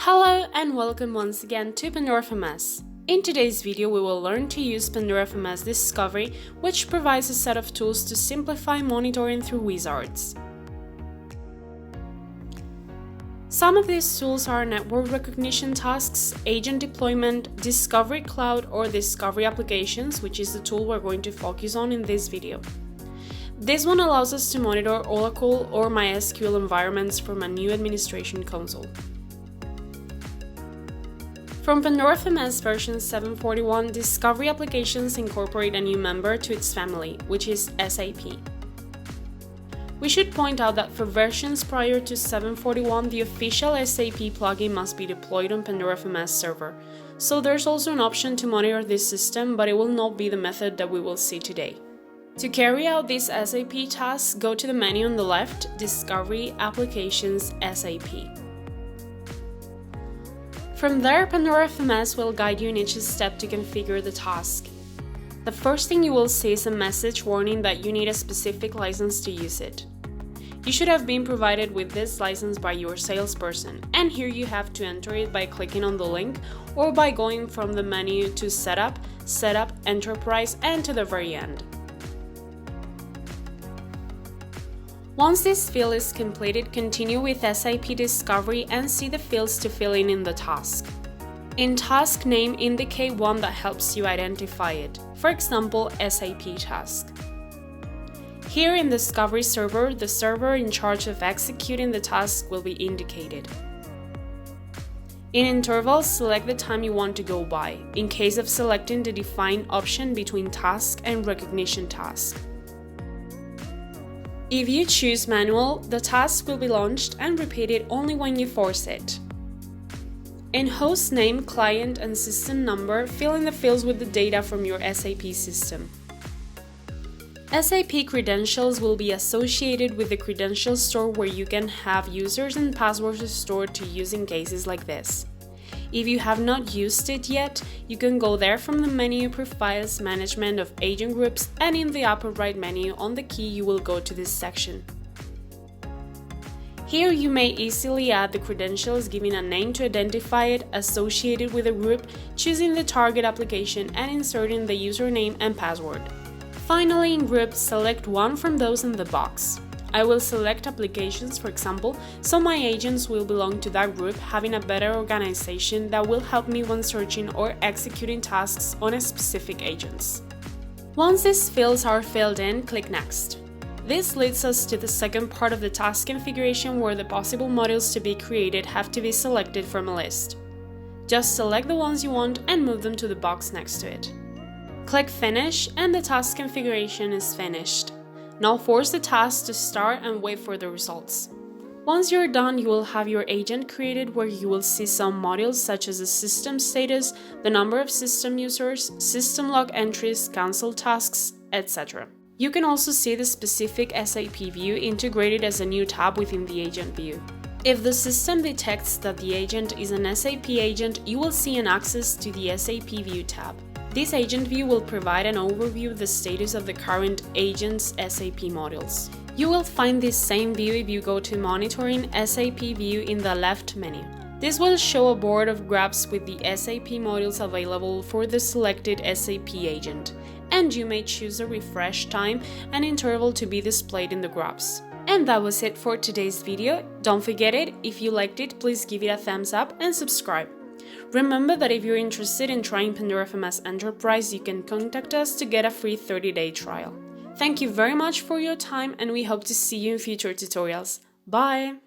Hello and welcome once again to Pandora FMS. In today's video, we will learn to use Pandora FMS Discovery, which provides a set of tools to simplify monitoring through wizards. Some of these tools are network recognition tasks, agent deployment, Discovery Cloud or Discovery Applications, which is the tool we're going to focus on in this video. This one allows us to monitor Oracle or MySQL environments from a new administration console. From Pandora FMS version 741, Discovery Applications incorporate a new member to its family, which is SAP. We should point out that for versions prior to 741, the official SAP plugin must be deployed on Pandora FMS server, so there's also an option to monitor this system, but it will not be the method that we will see today. To carry out this SAP task, go to the menu on the left, Discovery Applications SAP. From there, Pandora FMS will guide you in each step to configure the task. The first thing you will see is a message warning that you need a specific license to use it. You should have been provided with this license by your salesperson, and here you have to enter it by clicking on the link or by going from the menu to Setup, Enterprise, and to the very end. Once this field is completed, continue with SAP Discovery and see the fields to fill in the task. In task name, indicate one that helps you identify it, for example, SAP task. Here in Discovery Server, the server in charge of executing the task will be indicated. In intervals, select the time you want to go by, in case of selecting the define option between task and recognition task. If you choose manual, the task will be launched and repeated only when you force it. In host name, client, and system number, fill in the fields with the data from your SAP system. SAP credentials will be associated with the credential store where you can have users and passwords stored to use in cases like this. If you have not used it yet, you can go there from the menu Profiles, Management of Agent Groups, and in the upper right menu on the key you will go to this section. Here you may easily add the credentials, giving a name to identify it associated with a group, choosing the target application and inserting the username and password. Finally, in groups, select one from those in the box. I will select applications, for example, so my agents will belong to that group, having a better organization that will help me when searching or executing tasks on a specific agents. Once these fields are filled in, click Next. This leads us to the second part of the task configuration where the possible modules to be created have to be selected from a list. Just select the ones you want and move them to the box next to it. Click Finish and the task configuration is finished. Now force the task to start and wait for the results. Once you're done, you will have your agent created where you will see some modules such as the system status, the number of system users, system log entries, cancel tasks, etc. You can also see the specific SAP view integrated as a new tab within the agent view. If the system detects that the agent is an SAP agent, you will see an access to the SAP View tab. This agent view will provide an overview of the status of the current agent's SAP modules. You will find this same view if you go to Monitoring SAP View in the left menu. This will show a board of graphs with the SAP modules available for the selected SAP agent, and you may choose a refresh time and interval to be displayed in the graphs. And that was it for today's video. Don't forget it, if you liked it, please give it a thumbs up and subscribe. Remember that if you're interested in trying Pandora FMS Enterprise, you can contact us to get a free 30-day trial. Thank you very much for your time, and we hope to see you in future tutorials. Bye!